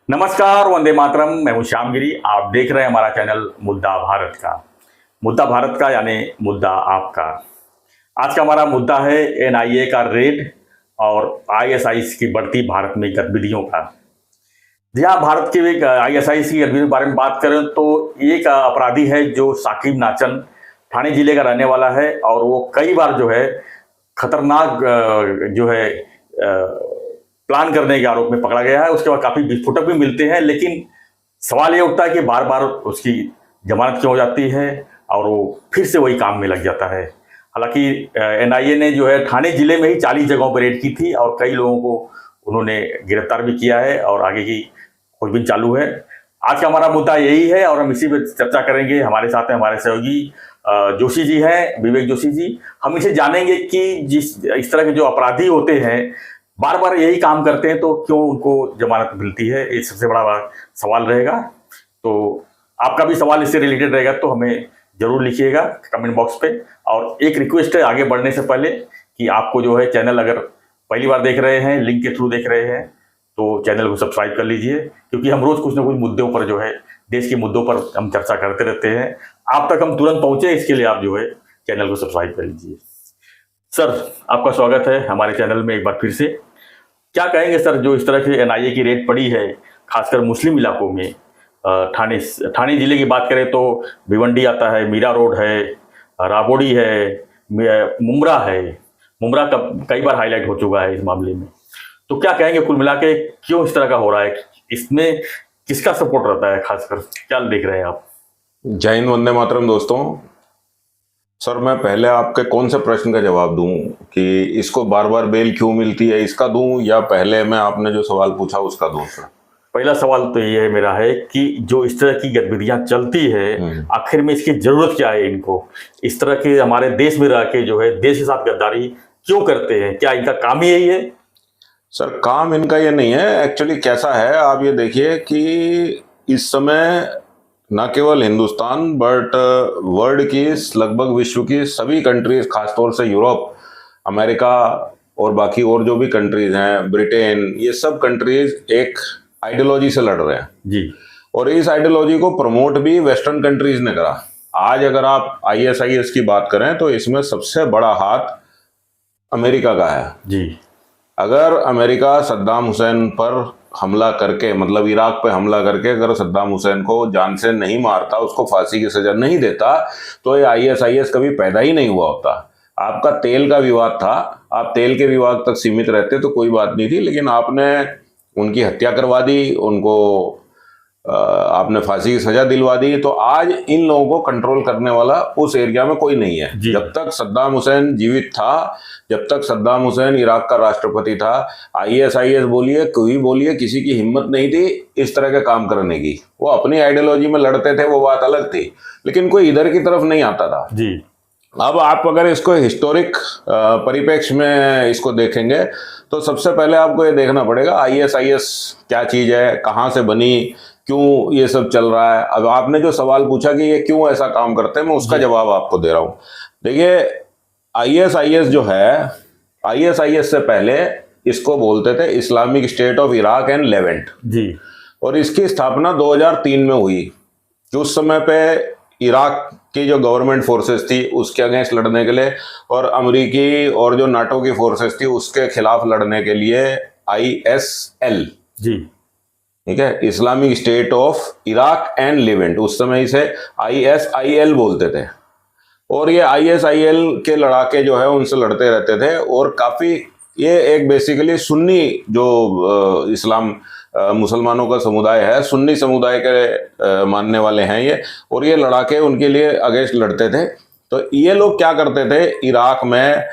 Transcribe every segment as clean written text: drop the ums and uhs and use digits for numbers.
नमस्कार, वंदे मातरम। मैं हूं श्यामगिरी। आप देख रहे हैं हमारा चैनल मुद्दा भारत का। मुद्दा भारत का यानी मुद्दा आपका। आज का हमारा मुद्दा है एनआईए का रेड और आईएसआई की बढ़ती भारत में गतिविधियों का। जी हाँ, भारत के आईएसआई की गतिविधियों के बारे में बात करें तो एक अपराधी है जो साकिब नाचन, ठाणे जिले का रहने वाला है और वो कई बार जो है खतरनाक जो है प्लान करने के आरोप में पकड़ा गया है। उसके बाद काफी विस्फोटक भी मिलते हैं, लेकिन सवाल ये उठता है कि बार बार उसकी जमानत क्यों हो जाती है और वो फिर से वही काम में लग जाता है। हालांकि एनआईए ने जो है ठाणे जिले में ही 40 जगहों पर रेड की थी और कई लोगों को उन्होंने गिरफ्तार भी किया है और आगे की खोजबीन चालू है। आज का हमारा मुद्दा यही है और हम इसी पर चर्चा करेंगे। हमारे साथ हैं हमारे सहयोगी जोशी जी हैं, विवेक जोशी जी। हम इसे जानेंगे कि जिस इस तरह के जो अपराधी होते हैं बार बार यही काम करते हैं तो क्यों उनको जमानत मिलती है, ये सबसे बड़ा सवाल रहेगा। तो आपका भी सवाल इससे रिलेटेड रहेगा तो हमें जरूर लिखिएगा कमेंट बॉक्स पे। और एक रिक्वेस्ट है आगे बढ़ने से पहले कि आपको जो है चैनल अगर पहली बार देख रहे हैं, लिंक के थ्रू देख रहे हैं, तो चैनल को सब्सक्राइब कर लीजिए, क्योंकि हम रोज कुछ ना कुछ मुद्दों पर जो है देश के मुद्दों पर हम चर्चा करते रहते हैं। आप तक हम तुरंत पहुंचे, इसके लिए आप जो है चैनल को सब्सक्राइब कर लीजिए। सर, आपका स्वागत है हमारे चैनल में एक बार फिर से। क्या कहेंगे सर, जो इस तरह की एनआईए की रेड पड़ी है खासकर मुस्लिम इलाकों में? ठाणे जिले की बात करें तो भिवंडी आता है, मीरा रोड है, राबोड़ी है, मुमरा है। मुमरा का कई बार हाईलाइट हो चुका है इस मामले में। तो क्या कहेंगे कुल मिला के क्यों इस तरह का हो रहा है? इसमें किसका सपोर्ट रहता है खासकर, क्या देख रहे हैं आप? जय हिंद, वंदे मातरम। दोस्तों, सर मैं पहले आपके कौन से प्रश्न का जवाब दूं कि इसको बार बार बेल क्यों मिलती है, इसका दूं या पहले मैं आपने जो सवाल पूछा उसका दूं? सर पहला सवाल तो ये मेरा है कि जो इस तरह की गतिविधियां चलती है आखिर में इसकी जरूरत क्या है? इनको इस तरह के हमारे देश में रह के जो है देश के साथ गद्दारी क्यों करते हैं? क्या इनका काम ही यही है? सर, काम इनका ये नहीं है। एक्चुअली कैसा है, आप ये देखिए कि इस समय न केवल हिंदुस्तान बट वर्ल्ड की, लगभग विश्व की सभी कंट्रीज, खासतौर से यूरोप, अमेरिका और बाकी और जो भी कंट्रीज हैं, ब्रिटेन, ये सब कंट्रीज एक आइडियोलॉजी से लड़ रहे हैं जी। और इस आइडियोलॉजी को प्रमोट भी वेस्टर्न कंट्रीज ने करा। आज अगर आप आईएसआईएस की बात करें तो इसमें सबसे बड़ा हाथ अमेरिका का है जी। अगर अमेरिका सद्दाम हुसैन पर हमला करके, मतलब इराक पे हमला करके अगर सद्दाम हुसैन को जान से नहीं मारता, उसको फांसी की सजा नहीं देता, तो ये आईएसआईएस कभी पैदा ही नहीं हुआ होता। आपका तेल का विवाद था, आप तेल के विवाद तक सीमित रहते तो कोई बात नहीं थी, लेकिन आपने उनकी हत्या करवा दी, उनको आपने फांसी की सजा दिलवा दी। तो आज इन लोगों को कंट्रोल करने वाला उस एरिया में कोई नहीं है। जब तक सद्दाम हुसैन जीवित था, जब तक सद्दाम हुसैन इराक का राष्ट्रपति था, आईएसआईएस बोलिए, कोई बोलिए, किसी की हिम्मत नहीं थी इस तरह के काम करने की। वो अपनी आइडियोलॉजी में लड़ते थे, वो बात अलग थी, लेकिन कोई इधर की तरफ नहीं आता था जी। अब आप अगर इसको हिस्टोरिक परिप्रेक्ष्य में इसको देखेंगे तो सबसे पहले आपको ये देखना पड़ेगा आईएसआईएस क्या चीज़ है, कहाँ से बनी, क्यों ये सब चल रहा है। अब आपने जो सवाल पूछा कि ये क्यों ऐसा काम करते हैं, मैं उसका जवाब आपको दे रहा हूँ। देखिए, आईएसआईएस जो है, आईएसआईएस से पहले इसको बोलते थे Islamic State of Iraq and Levant जी। और इसकी स्थापना 2003 में हुई। उस समय पे इराक की जो गवर्नमेंट फोर्सेस थी उसके अगेंस्ट लड़ने के लिए और अमेरिकी और जो नाटो की फोर्सेस थी उसके खिलाफ लड़ने के लिए आईएसएल, जी, ठीक है, Islamic State of Iraq and Levant, उस समय इसे आईएसआईएल बोलते थे। और ये आईएसआईएल के लड़ाके जो है उनसे लड़ते रहते थे और काफ़ी, ये एक बेसिकली सुन्नी जो इस्लाम मुसलमानों का समुदाय है, सुन्नी समुदाय के मानने वाले हैं ये, और ये लड़ाके उनके लिए अगेंस्ट लड़ते थे। तो ये लोग क्या करते थे, इराक में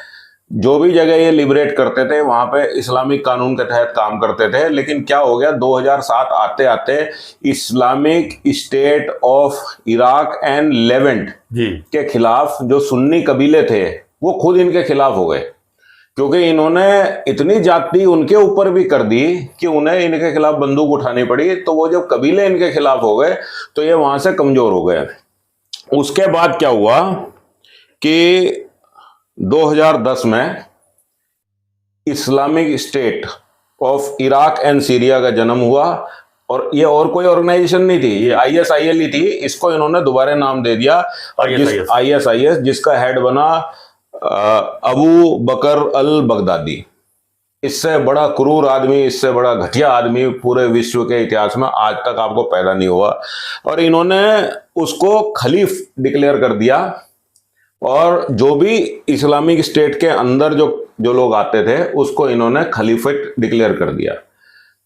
जो भी जगह ये लिबरेट करते थे वहां पे इस्लामिक कानून के तहत काम करते थे। लेकिन क्या हो गया, 2007 आते आते Islamic State of Iraq and Levant के खिलाफ जो सुन्नी कबीले थे वो खुद इनके खिलाफ हो गए, क्योंकि इन्होंने इतनी जाति उनके ऊपर भी कर दी कि उन्हें इनके खिलाफ बंदूक उठानी पड़ी। तो वो जब कबीले इनके खिलाफ हो गए तो ये वहां से कमजोर हो गए। उसके बाद क्या हुआ कि 2010 में Islamic State of Iraq and Syria का जन्म हुआ और ये और कोई ऑर्गेनाइजेशन नहीं थी, ये ISIL ही थी। इसको इन्होंने दोबारा नाम दे दिया ISIS, जिसका हेड बना अबू बकर अल बगदादी। इससे बड़ा क्रूर आदमी, इससे बड़ा घटिया आदमी पूरे विश्व के इतिहास में आज तक आपको पैदा नहीं हुआ। और इन्होंने उसको खलीफ डिक्लेयर कर दिया, और जो भी इस्लामिक स्टेट के अंदर जो लोग आते थे उसको इन्होंने खलीफेट डिक्लेयर कर दिया।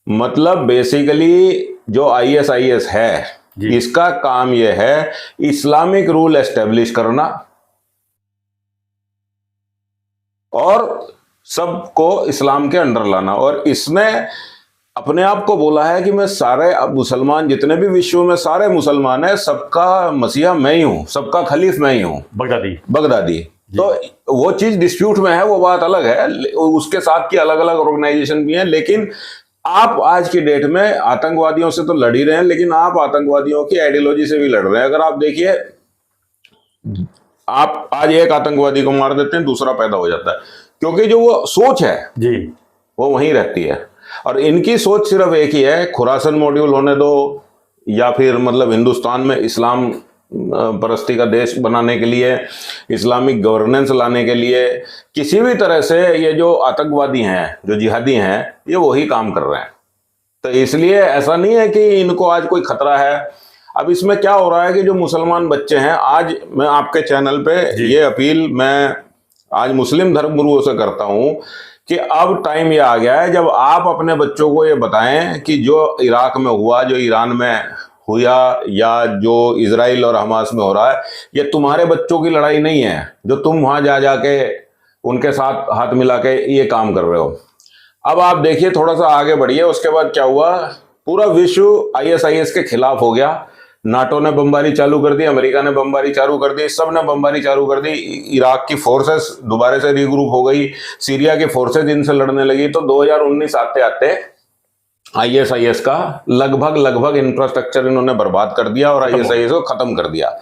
मतलब बेसिकली जो ISIS है, इसका काम यह है इस्लामिक रूल एस्टेब्लिश करना और सबको इस्लाम के अंडर लाना। और इसने अपने आप को बोला है कि मैं सारे अब मुसलमान जितने भी विश्व में सारे मुसलमान हैं, सबका मसीहा मैं ही हूं, सबका खलीफ मैं ही हूं, बगदादी। तो वो चीज डिस्प्यूट में है, वो बात अलग है। उसके साथ की अलग अलग ऑर्गेनाइजेशन भी हैं, लेकिन आप आज की डेट में आतंकवादियों से तो लड़ ही रहे हैं, लेकिन आप आतंकवादियों की आइडियोलॉजी से भी लड़ रहे हैं। अगर आप देखिए, आप आज एक आतंकवादी को मार देते हैं, दूसरा पैदा हो जाता है, क्योंकि जो वो सोच है जी वो वहीं रहती है। और इनकी सोच सिर्फ एक ही है, खुरासन मॉड्यूल होने दो, या फिर मतलब हिंदुस्तान में इस्लाम परस्ती का देश बनाने के लिए, इस्लामिक गवर्नेंस लाने के लिए, किसी भी तरह से ये जो आतंकवादी हैं, जो जिहादी हैं, ये वही काम कर रहे हैं। तो इसलिए ऐसा नहीं है कि इनको आज कोई खतरा है। अब इसमें क्या हो रहा है कि जो मुसलमान बच्चे हैं, आज मैं आपके चैनल पे ये अपील मैं आज मुस्लिम धर्मगुरुओं से करता हूं कि अब टाइम ये आ गया है जब आप अपने बच्चों को ये बताएं कि जो इराक में हुआ, जो ईरान में हुआ, या जो इजराइल और हमास में हो रहा है, ये तुम्हारे बच्चों की लड़ाई नहीं है जो तुम वहां जा जाके उनके साथ हाथ मिला के ये काम कर रहे हो। अब आप देखिए, थोड़ा सा आगे बढ़िए, उसके बाद क्या हुआ, पूरा विश्व ISIS के खिलाफ हो गया। नाटो ने बमबारी चालू कर दी, अमेरिका ने बमबारी चालू कर दी, सब ने बमबारी चालू कर दी। इराक की फोर्सेस दोबारा से रीग्रुप हो गई, सीरिया की फोर्सेस इनसे लड़ने लगी। तो 2019 आते आते ISIS का लगभग इंफ्रास्ट्रक्चर इन्होंने बर्बाद कर दिया और ISIS को खत्म कर दिया।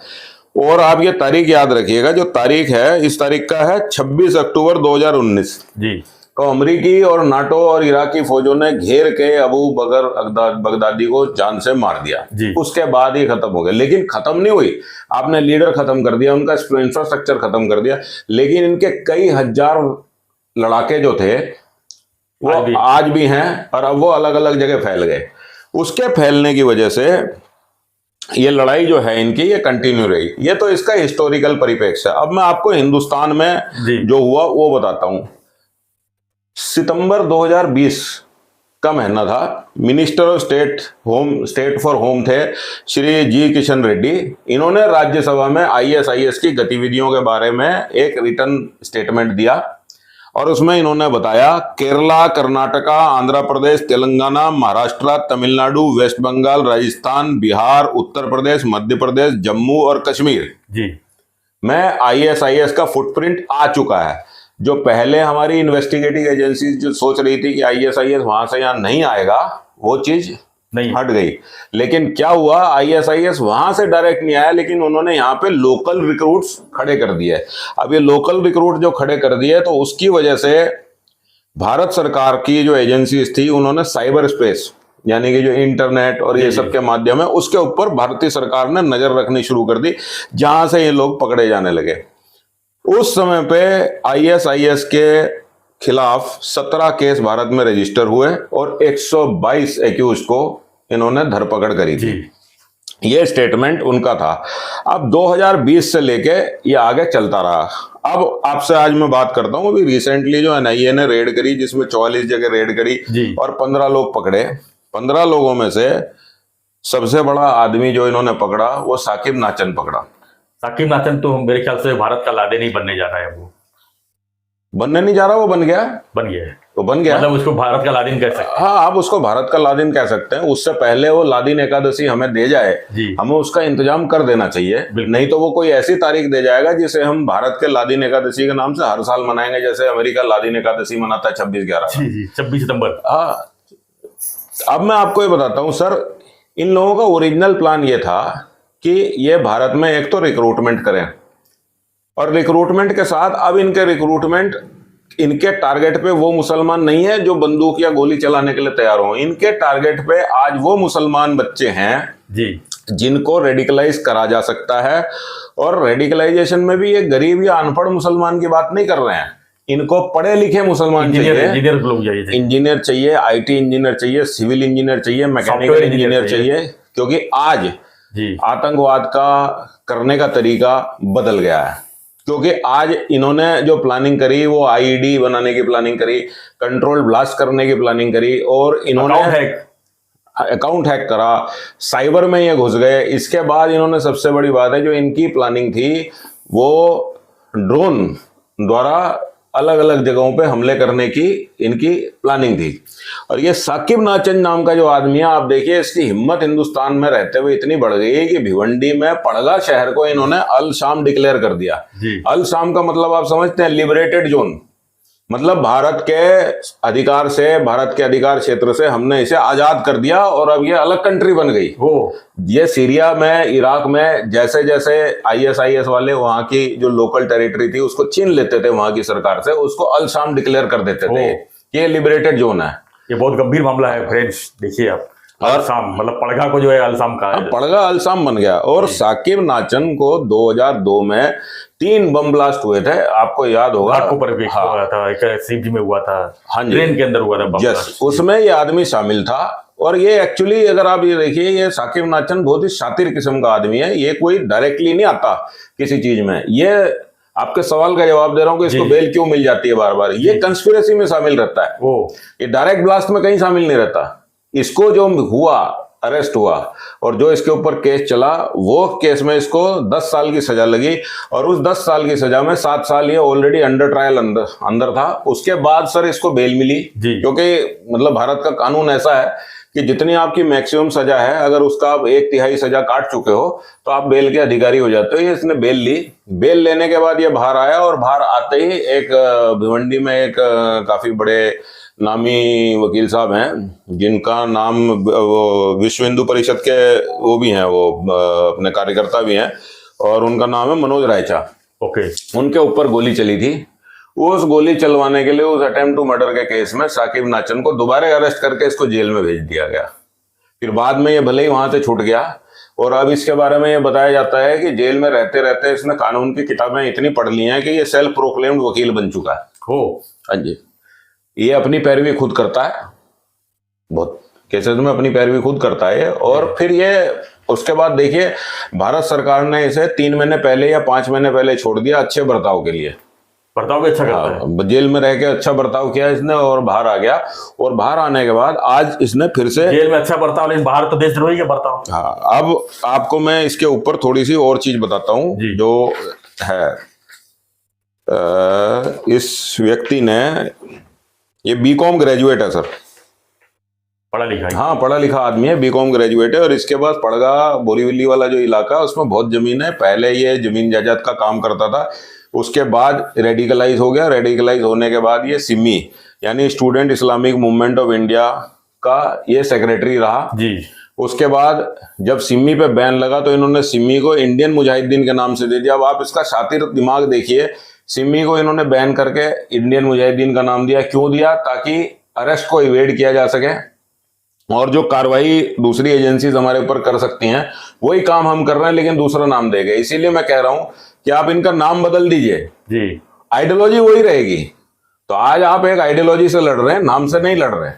और आप ये तारीख याद रखिएगा, जो तारीख है, इस तारीख का है 26 अक्टूबर 2019 जी। तो अमेरिकी और नाटो और इराकी फौजों ने घेर के अबू बकर बगदादी को जान से मार दिया जी। उसके बाद ही खत्म हो गया। लेकिन खत्म नहीं हुई, आपने लीडर खत्म कर दिया, उनका इंफ्रास्ट्रक्चर खत्म कर दिया, लेकिन इनके कई हजार लड़ाके जो थे वो आज भी हैं, और अब वो अलग अलग जगह फैल गए। उसके फैलने की वजह से ये लड़ाई जो है इनकी, ये कंटिन्यू रही। ये तो इसका हिस्टोरिकल परिप्रेक्ष्य है। अब मैं आपको हिंदुस्तान में जो हुआ वो बताता हूं। सितंबर 2020 का महीना था। Minister of state for home थे श्री जी किशन रेड्डी। इन्होंने राज्यसभा में ISIS की गतिविधियों के बारे में एक रिटर्न स्टेटमेंट दिया, और उसमें इन्होंने बताया केरला, कर्नाटका, आंध्र प्रदेश, तेलंगाना, महाराष्ट्र, तमिलनाडु, वेस्ट बंगाल, राजस्थान, बिहार, उत्तर प्रदेश, मध्य प्रदेश, जम्मू और कश्मीर जी में ISIS का फुटप्रिंट आ चुका है। जो पहले हमारी इन्वेस्टिगेटिव एजेंसी जो सोच रही थी कि ISIS वहां से यहाँ नहीं आएगा, वो चीज नहीं हट गई। लेकिन क्या हुआ, ISIS वहां से डायरेक्ट नहीं आया, लेकिन उन्होंने यहाँ पे लोकल रिक्रूट्स खड़े कर दिए। अब ये लोकल रिक्रूट जो खड़े कर दिए, तो उसकी वजह से भारत सरकार की जो एजेंसीज थी, उन्होंने साइबर स्पेस यानी कि जो इंटरनेट और ये सब के माध्यम है, उसके ऊपर भारतीय सरकार ने नजर रखनी शुरू कर दी, जहां से ये लोग पकड़े जाने लगे। उस समय पे ISIS के खिलाफ 17 केस भारत में रजिस्टर हुए और 122 एक्यूज को इन्होंने धरपकड़ करी थी। ये स्टेटमेंट उनका था। अब 2020 से लेके ये आगे चलता रहा। अब आपसे आज मैं बात करता हूँ, अभी रिसेंटली जो NIA ने रेड करी, जिसमें 44 जगह रेड करी और 15 लोग पकड़े। 15 लोगों में से सबसे बड़ा आदमी जो इन्होंने पकड़ा वो साकिब नाचन पकड़ा। साकिब नाचन तो मेरे ख्याल से भारत का लादेन ही बनने जा रहा है। वो बनने नहीं जा रहा, वो बन गया है। तो बन गया, मतलब उसको भारत का लादेन कह सकते हैं। हाँ, आप उसको भारत का लादेन कह सकते हैं। उससे पहले वो लादेन एकादशी हमें दे जाए, हमें उसका इंतजाम कर देना चाहिए। नहीं तो वो कोई ऐसी तारीख दे जाएगा जिसे हम भारत के लादेन एकादशी के नाम से हर साल मनाएंगे, जैसे अमेरिका लादेन एकादशी मनाता है 26 सितंबर। हाँ, अब मैं आपको ये बताता हूँ सर, इन लोगों का ओरिजिनल प्लान ये था कि ये भारत में एक तो रिक्रूटमेंट करें, और रिक्रूटमेंट के साथ अब इनके रिक्रूटमेंट इनके टारगेट पे वो मुसलमान नहीं है जो बंदूक या गोली चलाने के लिए तैयार हो। इनके टारगेट पे आज वो मुसलमान बच्चे हैं जी जिनको रेडिकलाइज करा जा सकता है। और रेडिकलाइजेशन में भी ये गरीब या अनपढ़ मुसलमान की बात नहीं कर रहे हैं, इनको पढ़े लिखे मुसलमान चाहिए। इंजीनियर लोग चाहिए, इंजीनियर चाहिए, आईटी इंजीनियर चाहिए, सिविल इंजीनियर चाहिए, मैकेनिकल इंजीनियर चाहिए, क्योंकि आज जी आतंकवाद का करने का तरीका बदल गया है। क्योंकि आज इन्होंने जो प्लानिंग करी वो आईईडी बनाने की प्लानिंग करी, कंट्रोल ब्लास्ट करने की प्लानिंग करी, और इन्होंने अकाउंट हैक करा, साइबर में ये घुस गए। इसके बाद इन्होंने सबसे बड़ी बात है जो इनकी प्लानिंग थी वो ड्रोन द्वारा अलग अलग जगहों पे हमले करने की इनकी प्लानिंग थी। और ये साकिब नाचन नाम का जो आदमी है, आप देखिए इसकी हिम्मत हिंदुस्तान में रहते हुए इतनी बढ़ गई है कि भिवंडी में पड़गा शहर को इन्होंने अल शाम डिक्लेयर कर दिया। अल शाम का मतलब आप समझते हैं, लिबरेटेड जोन, मतलब भारत के अधिकार से, भारत के अधिकार क्षेत्र से हमने इसे आजाद कर दिया और अब ये अलग कंट्री बन गई। ये सीरिया में, इराक में जैसे जैसे आईएसआईएस वाले वहां की जो लोकल टेरिटरी थी उसको छीन लेते थे वहां की सरकार से, उसको अल शाम डिक्लेयर कर देते थे। ये लिबरेटेड जोन है। ये बहुत गंभीर मामला है फ्रेंड्स, देखिए आप, अलशाम मतलब पड़गा को जो है अलशाम कहा है, पड़गा अलशाम बन गया। और साकिब नाचन को 2002 में 3 बम ब्लास्ट हुए थे, आपको याद होगा। हुआ था, एक सीजी में हुआ था, हाँ जी, ट्रेन के अंदर हुआ था बम ब्लास्ट। उसमें ये आदमी शामिल था। और ये एक्चुअली अगर आप ये देखिए, ये साकिब नाचन बहुत ही शातिर किस्म का आदमी है। ये कोई डायरेक्टली नहीं आता किसी चीज में। ये आपके सवाल का जवाब दे रहा हूं कि इसको बेल क्यों मिल जाती है बार बार, ये कंस्पिरेसी में शामिल रहता है। ये डायरेक्ट ब्लास्ट में कहीं शामिल नहीं रहता। इसको जो हुआ, अरेस्ट हुआ और जो इसके ऊपर केस चला, वो केस में इसको 10 साल की सजा लगी। और उस 10 साल की सजा में 7 साल ये ऑलरेडी अंडर ट्रायल अंदर था। उसके बाद सर इसको बेल मिली, क्योंकि मतलब भारत का कानून ऐसा है कि जितनी आपकी मैक्सिमम सजा है, अगर उसका आप 1/3 सजा काट चुके हो तो आप बेल के अधिकारी हो जाते हो। ये इसने बेल ली। बेल लेने के बाद ये बाहर आया और बाहर आते ही एक भिवंडी में एक काफी बड़े नामी वकील साहब हैं जिनका नाम वो विश्व हिंदू परिषद के वो भी हैं, वो अपने कार्यकर्ता भी हैं, और उनका नाम है मनोज रायचा। उनके ऊपर गोली चली थी। उस गोली चलवाने के लिए, उस अटेम्प्ट टू मर्डर के केस में साकिब नाचन को दोबारा अरेस्ट करके इसको जेल में भेज दिया गया। फिर बाद में ये भले ही वहां से छूट गया। और अब इसके बारे में ये बताया जाता है कि जेल में रहते रहते इसने कानून की किताबें इतनी पढ़ ली हैं कि ये सेल्फ प्रोक्लेम्ड वकील बन चुका है। हाँ जी, ये अपनी पैरवी खुद करता है, बहुत केसेस में अपनी पैरवी खुद करता है। और फिर ये उसके बाद देखिए, भारत सरकार ने इसे 3 महीने पहले या 5 महीने पहले छोड़ दिया अच्छे बर्ताव के लिए। बर्ताव भी अच्छा करता है। जेल में रह के अच्छा बर्ताव किया इसने और बाहर आ गया। और बाहर आने के बाद आज इसने फिर से जेल में अच्छा बर्ताव, लेकिन बाहर तो देशद्रोही का बर्ताव। हाँ, अब आपको मैं इसके ऊपर थोड़ी सी और चीज बताता हूँ जो है। इस व्यक्ति ने, ये बीकॉम ग्रेजुएट है सर, पढ़ा लिखा। हाँ, पढ़ा लिखा आदमी है, बीकॉम ग्रेजुएट है। और इसके पास पड़गा बोरीवली वाला जो इलाका है उसमें बहुत जमीन है। पहले ये जमीन जायदाद का काम करता था, उसके बाद रेडिकलाइज हो गया। रेडिकलाइज होने के बाद ये सिमी यानी student Islamic movement of India का ये सेक्रेटरी रहा जी। उसके बाद जब सिमी पे बैन लगा तो इन्होंने सिमी को इंडियन मुजाहिदीन के नाम से दे दिया। अब आप इसका शातिर दिमाग देखिए, सिमी को इन्होंने बैन करके इंडियन मुजाहिदीन का नाम दिया। क्यों दिया? ताकि अरेस्ट को इवेड किया जा सके और जो कार्रवाई दूसरी एजेंसीज हमारे ऊपर कर सकती हैं वही काम हम कर रहे हैं, लेकिन दूसरा नाम देंगे। इसीलिए मैं कह रहा हूं कि आप इनका नाम बदल दीजिए जी, आइडियोलॉजी वही रहेगी। तो आज आप एक आइडियोलॉजी से लड़ रहे हैं, नाम से नहीं लड़ रहे।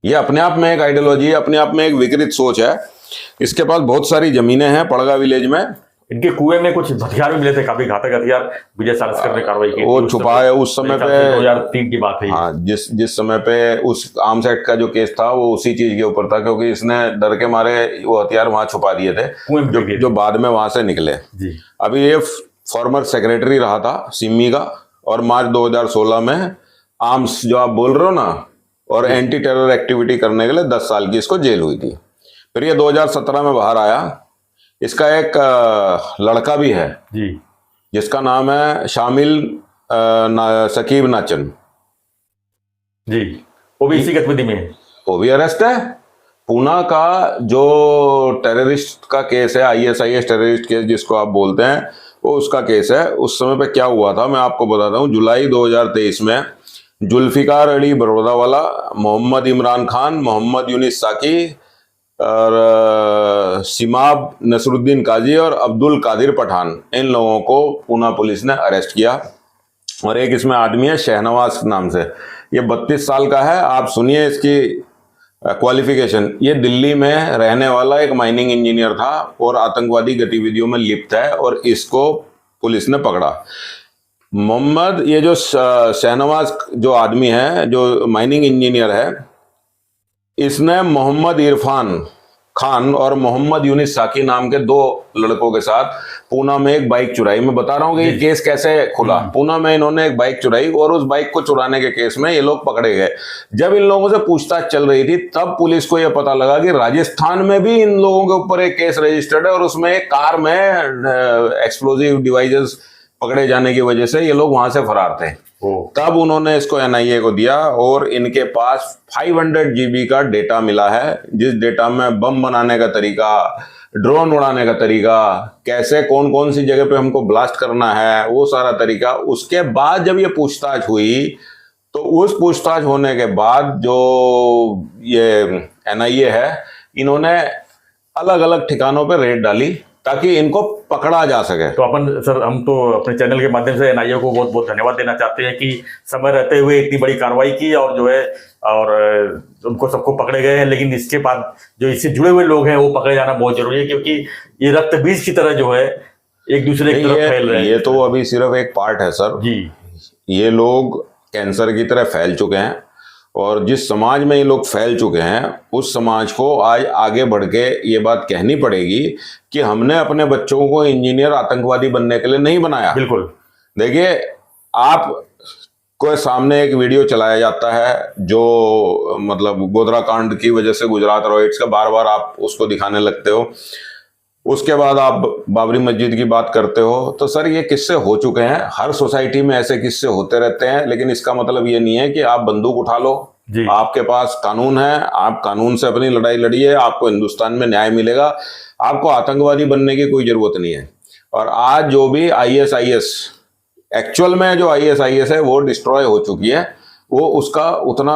ये अपने आप में एक आइडियोलॉजी, अपने आप में एक विकृत सोच है। इसके पास बहुत सारी जमीनें हैं पड़गा विलेज में। इनके कुएं में कुछ हथियार भी मिले थे, काफी घातक हथियार। विजय सालस्कर ने कार्रवाई की, वो छुपा है उस समय पे 2003 की बात है। हाँ, जिस समय पे उस आर्म्स एक्ट का जो केस था वो उसी चीज के ऊपर था, क्योंकि इसने डर के मारे वो हथियार वहां छुपा दिए थे जो बाद में वहां से निकले जी। अभी ये फॉर्मर सेक्रेटरी रहा था सिमी का, और मार्च 2016 में आर्म्स जो आप बोल रहे हो ना, और एंटी टेरर एक्टिविटी करने के लिए 10 साल की इसको जेल हुई थी। फिर ये 2017 में बाहर आया। इसका एक लड़का भी है जी, जिसका नाम है साकिब नाचन जी। वो भी इसी गतिविधि में है, वो भी अरेस्ट है। पूना का जो टेररिस्ट का केस है, ISIS टेररिस्ट केस जिसको आप बोलते हैं, वो उसका केस है। उस समय पे क्या हुआ था मैं आपको बताता हूँ। जुलाई 2023 में जुल्फिकार अली बड़ौदावाला, मोहम्मद इमरान खान, मोहम्मद यूनिस साकी और सिमाब नसरुद्दीन काजी और अब्दुल कादिर पठान, इन लोगों को पूना पुलिस ने अरेस्ट किया। और एक इसमें आदमी है शहनवाज नाम से, ये 32 साल का है। आप सुनिए इसकी क्वालिफिकेशन। ये दिल्ली में रहने वाला एक माइनिंग इंजीनियर था और आतंकवादी गतिविधियों में लिप्त है, और इसको पुलिस ने पकड़ा। मोहम्मद, ये जो शहनवाज जो आदमी है, जो माइनिंग इंजीनियर है, इसने मोहम्मद इरफान खान और मोहम्मद यूनिस साकी नाम के 2 लड़कों के साथ पूना में एक बाइक चुराई। मैं बता रहा हूँ कि ये केस कैसे खुला। पूना में इन्होंने एक बाइक चुराई और उस बाइक को चुराने के केस में ये लोग पकड़े गए। जब इन लोगों से पूछताछ चल रही थी तब पुलिस को यह पता लगा कि राजस्थान में भी इन लोगों के ऊपर एक केस रजिस्टर्ड है, और उसमें एक कार में एक्सप्लोजिव डिवाइसेस पकड़े जाने की वजह से ये लोग वहां से फरार थे। तब उन्होंने इसको NIA को दिया और इनके पास 500 GB का डेटा मिला है, जिस डेटा में बम बनाने का तरीका, ड्रोन उड़ाने का तरीका, कैसे कौन कौन सी जगह पे हमको ब्लास्ट करना है, वो सारा तरीका। उसके बाद जब ये पूछताछ हुई तो उस पूछताछ होने के बाद जो ये NIA है, इन्होंने अलग अलग ठिकानों पे रेड डाली ताकि इनको पकड़ा जा सके। तो अपन सर, हम तो अपने चैनल के माध्यम से NIA को बहुत बहुत धन्यवाद देना चाहते हैं कि समय रहते हुए इतनी बड़ी कार्रवाई की और जो है और उनको सबको पकड़े गए हैं। लेकिन इसके बाद जो इससे जुड़े हुए लोग हैं वो पकड़े जाना बहुत जरूरी है, क्योंकि ये रक्त बीज की तरह जो है एक दूसरे की तरफ फैल रहे हैं। ये तो अभी सिर्फ एक पार्ट है सर जी। ये लोग कैंसर की तरह फैल चुके हैं, और जिस समाज में ये लोग फैल चुके हैं उस समाज को आज आगे बढ़ के ये बात कहनी पड़ेगी कि हमने अपने बच्चों को इंजीनियर, आतंकवादी बनने के लिए नहीं बनाया। बिल्कुल। देखिए, आप को सामने एक वीडियो चलाया जाता है जो मतलब गोधरा कांड की वजह से गुजरात रॉयट्स का, बार बार आप उसको दिखाने लगते हो। उसके बाद आप बाबरी मस्जिद की बात करते हो। तो सर, ये किस्से हो चुके हैं, हर सोसाइटी में ऐसे किस्से होते रहते हैं। लेकिन इसका मतलब ये नहीं है कि आप बंदूक उठा लो। आपके पास कानून है, आप कानून से अपनी लड़ाई लड़िए, आपको हिंदुस्तान में न्याय मिलेगा। आपको आतंकवादी बनने की कोई जरूरत नहीं है। और आज जो भी ISIS, एक्चुअल में जो ISIS है वो डिस्ट्रॉय हो चुकी है, वो उसका उतना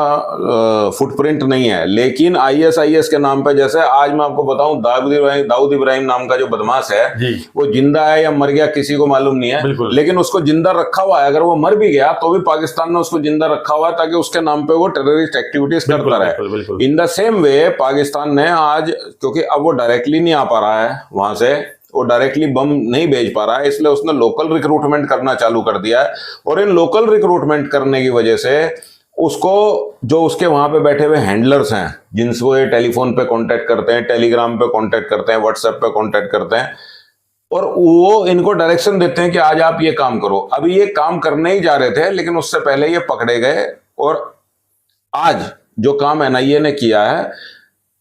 फुटप्रिंट नहीं है। लेकिन ISIS के नाम पे, जैसे आज मैं आपको बताऊं, दाऊद इब्राहिम नाम का जो बदमाश है वो जिंदा है या मर गया किसी को मालूम नहीं है, लेकिन उसको जिंदा रखा हुआ है। अगर वो मर भी गया तो भी पाकिस्तान ने उसको जिंदा रखा हुआ है ताकि उसके नाम पे वो टेररिस्ट एक्टिविटीज करता रहे। In the same way Pakistan ने आज, क्योंकि अब वो डायरेक्टली नहीं आ पा रहा है वहां से, वो डायरेक्टली बम नहीं भेज पा रहा है, इसलिए उसने लोकल रिक्रूटमेंट करना चालू कर दिया है। और इन लोकल रिक्रूटमेंट करने की वजह से उसको, जो उसके वहां पे बैठे हुए हैंडलर्स हैं जिनसे वो ये टेलीफोन पे कांटेक्ट करते हैं, टेलीग्राम पे कांटेक्ट करते हैं, व्हाट्सएप पे कांटेक्ट करते हैं, और वो इनको डायरेक्शन देते हैं कि आज आप ये काम करो। अभी ये काम करने ही जा रहे थे, लेकिन उससे पहले ये पकड़े गए। और आज जो काम NIA ने किया है,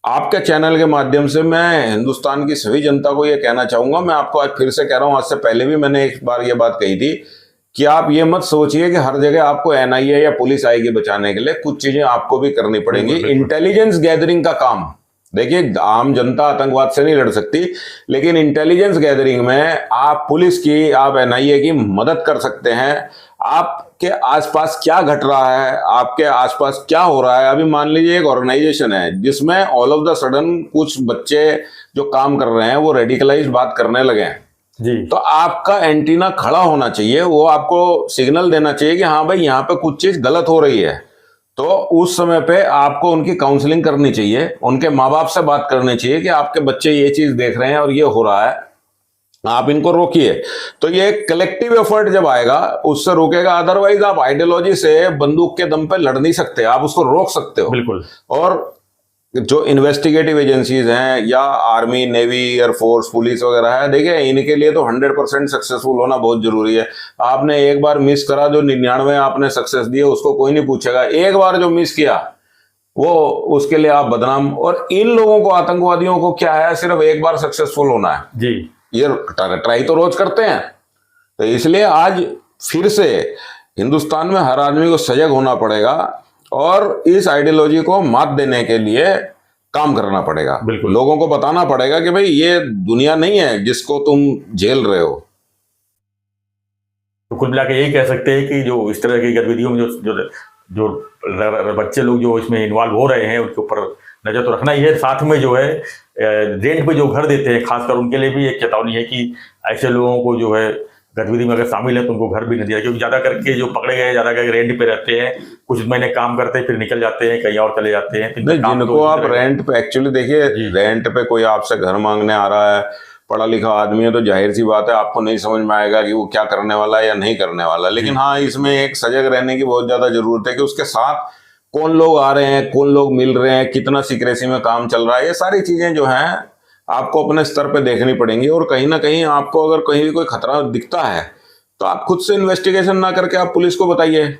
आपके चैनल के माध्यम से मैं हिंदुस्तान की सभी जनता को यह कहना चाहूंगा, मैं आपको आज फिर से कह रहा हूं, आज से पहले भी मैंने एक बार ये बात कही थी कि आप ये मत सोचिए कि हर जगह आपको NIA या पुलिस आएगी बचाने के लिए। कुछ चीजें आपको भी करनी पड़ेंगी। इंटेलिजेंस गैदरिंग का काम, देखिए, आम जनता आतंकवाद से नहीं लड़ सकती, लेकिन इंटेलिजेंस गैदरिंग में आप पुलिस की, आप NIA की मदद कर सकते हैं। आपके आसपास क्या घट रहा है, आपके आसपास क्या हो रहा है। अभी मान लीजिए एक ऑर्गेनाइजेशन है जिसमें ऑल ऑफ द सडन कुछ बच्चे जो काम कर रहे हैं वो रेडिकलाइज बात करने लगे हैं जी, तो आपका एंटीना खड़ा होना चाहिए, वो आपको सिग्नल देना चाहिए कि हाँ भाई, यहाँ पे कुछ चीज गलत हो रही है। तो उस समय पे आपको उनकी काउंसलिंग करनी चाहिए, उनके माँ बाप से बात करनी चाहिए कि आपके बच्चे ये चीज देख रहे हैं और ये हो रहा है, आप इनको रोकिए। तो ये कलेक्टिव एफर्ट जब आएगा उससे रोकेगा। अदरवाइज आप आइडियोलॉजी से बंदूक के दम पे लड़ नहीं सकते, आप उसको रोक सकते हो। बिल्कुल। और जो इन्वेस्टिगेटिव एजेंसीज हैं या आर्मी, नेवी, एयरफोर्स, पुलिस वगैरह है, देखिए, इनके लिए तो 100% सक्सेसफुल होना बहुत जरूरी है। आपने एक बार मिस करा, जो 99 आपने सक्सेस दिए उसको कोई नहीं पूछेगा। एक बार जो मिस किया वो, उसके लिए आप बदनाम। और इन लोगों को, आतंकवादियों को क्या है, सिर्फ एक बार सक्सेसफुल होना है जी। ये ट्राई तो रोज करते हैं। तो इसलिए आज फिर से हिंदुस्तान में हर आदमी को सजग होना पड़ेगा और इस आइडियोलॉजी को मात देने के लिए काम करना पड़ेगा। बिल्कुल। लोगों को बताना पड़ेगा कि भाई ये दुनिया नहीं है जिसको तुम झेल रहे हो। तो कुल मिला के यही कह सकते हैं कि जो इस तरह की गतिविधियों में जो जो जो बच्चे लोग जो इसमें इन्वॉल्व हो रहे हैं उनके ऊपर नजर तो रखना ही है। साथ में जो है रेंट पे जो घर देते हैं खासकर उनके लिए भी एक चेतावनी है कि ऐसे लोगों को जो है गतिविधि में अगर शामिल है तो उनको घर भी नहीं दिया, क्योंकि ज़्यादा करके जो पकड़े गए ज़्यादा करके रेंट पे रहते हैं, कुछ महीने काम करते हैं फिर निकल जाते हैं, कहीं और चले जाते हैं। नहीं, जिनको आप रेंट पे एक्चुअली देखिए, जी। रेंट पे कोई आपसे घर मांगने आ रहा है, पढ़ा लिखा आदमी है, तो जाहिर सी बात है आपको नहीं समझ में आएगा कि वो क्या करने वाला है या नहीं करने वाला। लेकिन हाँ, इसमें एक सजग रहने की बहुत ज्यादा जरूरत है कि उसके साथ कौन लोग आ रहे हैं, कौन लोग मिल रहे हैं, कितना सीक्रेसी में काम चल रहा है, ये सारी चीजें जो हैं आपको अपने स्तर पे देखनी पड़ेंगी। और कहीं ना कहीं आपको अगर कहीं भी कोई खतरा दिखता है तो आप खुद से इन्वेस्टिगेशन ना करके आप पुलिस को बताइए।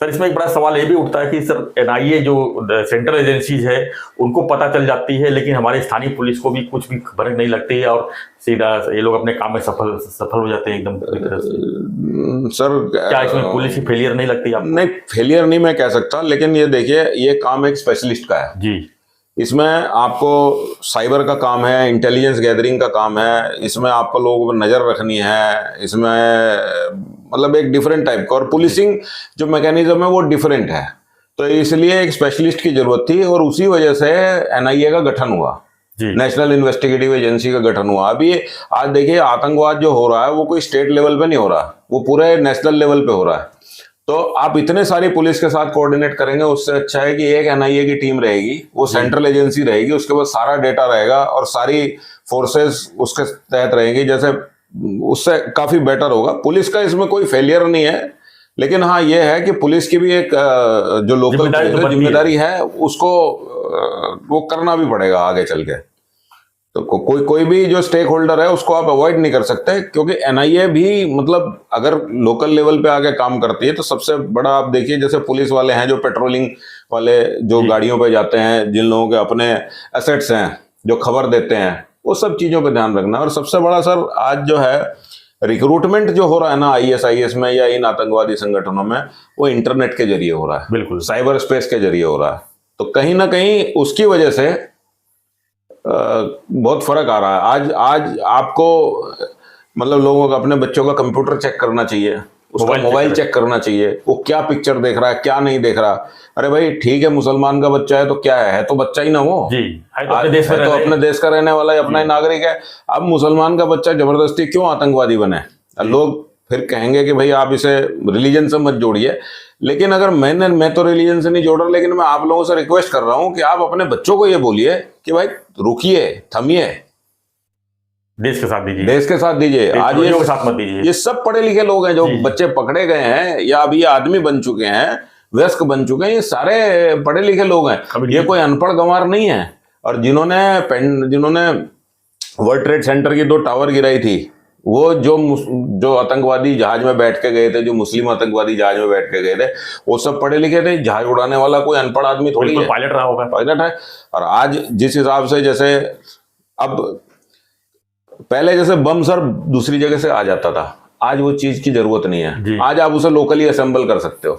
सर इसमें एक बड़ा सवाल ये भी उठता है कि सर एनआईए जो सेंट्रल एजेंसीज है उनको पता चल जाती है, लेकिन हमारे स्थानीय पुलिस को भी कुछ भी खबर नहीं लगती है और सीधा ये लोग अपने काम में सफल हो जाते हैं एकदम पूरी तरह से। सर क्या इसमें पुलिस की फेलियर नहीं लगती आपको? नहीं, फेलियर नहीं मैं कह सकता, लेकिन ये देखिए ये काम एक स्पेशलिस्ट का है जी। इसमें आपको साइबर का काम है, इंटेलिजेंस गैदरिंग का काम है, इसमें आपको लोगों पर नज़र रखनी है, इसमें मतलब एक डिफरेंट टाइप का, और पुलिसिंग जो मैकेनिज्म है वो डिफरेंट है। तो इसलिए एक स्पेशलिस्ट की जरूरत थी और उसी वजह से एनआईए का गठन हुआ, नेशनल इन्वेस्टिगेटिव एजेंसी का गठन हुआ। अभी आज देखिए आतंकवाद जो हो रहा है वो कोई स्टेट लेवल पे नहीं हो रहा, वो पूरे नेशनल लेवल पे हो रहा है। तो आप इतने सारी पुलिस के साथ कोऑर्डिनेट करेंगे, उससे अच्छा है कि एक एनआईए की टीम रहेगी, वो सेंट्रल एजेंसी रहेगी, उसके पास सारा डेटा रहेगा और सारी फोर्सेस उसके तहत रहेंगी, जैसे उससे काफी बेटर होगा। पुलिस का इसमें कोई फेलियर नहीं है, लेकिन हाँ ये है कि पुलिस की भी एक जो लोकल जिम्मेदारी है उसको वो करना भी पड़ेगा आगे चल के। तो कोई भी जो स्टेक होल्डर है उसको आप अवॉइड नहीं कर सकते, क्योंकि एनआईए भी मतलब अगर लोकल लेवल पे आके काम करती है तो सबसे बड़ा आप देखिए जैसे पुलिस वाले हैं जो पेट्रोलिंग वाले जो गाड़ियों पे जाते हैं, जिन लोगों के अपने एसेट्स हैं जो खबर देते हैं, वो सब चीजों पे ध्यान रखना। और सबसे बड़ा सर आज जो है रिक्रूटमेंट जो हो रहा है ना आईएसआईएस में या इन आतंकवादी संगठनों में, वो इंटरनेट के जरिए हो रहा है, बिल्कुल साइबर स्पेस के जरिए हो रहा है। तो कहीं ना कहीं उसकी वजह से बहुत फर्क आ रहा है। आज आपको मतलब लोगों को अपने बच्चों का कंप्यूटर चेक करना चाहिए, उसका मोबाइल चेक करना चाहिए, वो क्या पिक्चर देख रहा है क्या नहीं देख रहा। अरे भाई ठीक है, मुसलमान का बच्चा है तो क्या है तो बच्चा ही ना वो जी, है तो अपने देश का रहने वाला है, अपना ही नागरिक है। अब मुसलमान का बच्चा जबरदस्ती क्यों आतंकवादी बने? लोग फिर कहेंगे कि भाई आप इसे रिलीजन से मत जोड़िए, लेकिन अगर मैं तो रिलीजन से नहीं जोड़ रहा, लेकिन मैं आप लोगों से रिक्वेस्ट कर रहा हूं कि आप अपने बच्चों को ये बोलिए कि भाई रुकिए, थमिए, देश के साथ दीजिए, देश के साथ दीजिए। आज ये के साथ मत दीजिए। ये सब पढ़े लिखे लोग हैं जो बच्चे पकड़े गए हैं या अभी आदमी बन चुके हैं, वयस्क बन चुके हैं, ये सारे पढ़े लिखे लोग हैं, ये कोई अनपढ़ गंवार नहीं है। और जिन्होंने वर्ल्ड ट्रेड सेंटर की 2 टावर गिराई थी, वो जो आतंकवादी जहाज में बैठ के गए थे, जो मुस्लिम आतंकवादी जहाज में बैठ के गए थे, वो सब पढ़े लिखे थे। जहाज उड़ाने वाला कोई अनपढ़ आदमी थोड़ी है, पायलट रहा होगा, पायलट है। और आज जिस हिसाब से जैसे अब पहले जैसे बम सर दूसरी जगह से आ जाता था, आज वो चीज की जरूरत नहीं है। आज आप उसे लोकली असेंबल कर सकते हो।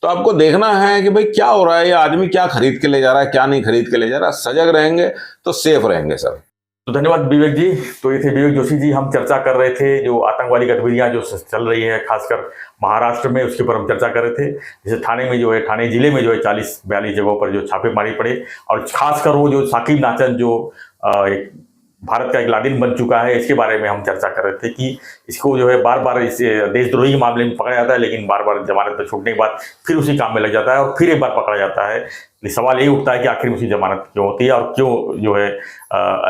तो आपको देखना है कि भाई क्या हो रहा है, ये आदमी क्या खरीद के ले जा रहा है, क्या नहीं खरीद के ले जा रहा है। सजग रहेंगे तो सेफ रहेंगे सर। तो धन्यवाद विवेक जी। तो ये थे विवेक जोशी जी, हम चर्चा कर रहे थे जो आतंकवादी गतिविधियां जो चल रही है खासकर महाराष्ट्र में, उसके ऊपर हम चर्चा कर रहे थे। जैसे थाने में जो है, थाने जिले में जो है 40-42 जगहों पर जो छापेमारी पड़े, और खासकर वो जो साकिब नाचन जो एक भारत का एक लादिन बन चुका है, इसके बारे में हम चर्चा कर रहे थे कि इसको जो है बार बार इस देशद्रोही मामले में पकड़ा जाता है, लेकिन बार बार जमानत पर छूटने के बाद फिर उसी काम में लग जाता है और फिर एक बार पकड़ा जाता है। सवाल यही उठता है कि आखिर उसी जमानत क्यों होती है और क्यों जो है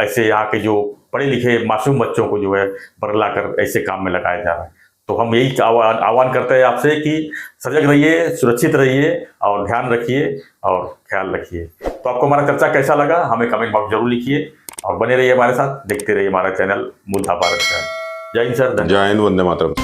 ऐसे यहाँ के जो पढ़े लिखे मासूम बच्चों को जो है बरला कर ऐसे काम में लगाया जा रहा है। तो हम यही आह्वान करते हैं आपसे कि सजग रहिए, सुरक्षित रहिए और ध्यान रखिए और ख्याल रखिए। तो आपको हमारा चर्चा कैसा लगा हमें कमेंट बॉक्स जरूर लिखिए और बने रहिए हमारे साथ, देखते रहिए हमारा चैनल मुद्दा भारत का। जय हिंद सर, जय हिंद, वंदे मातरम।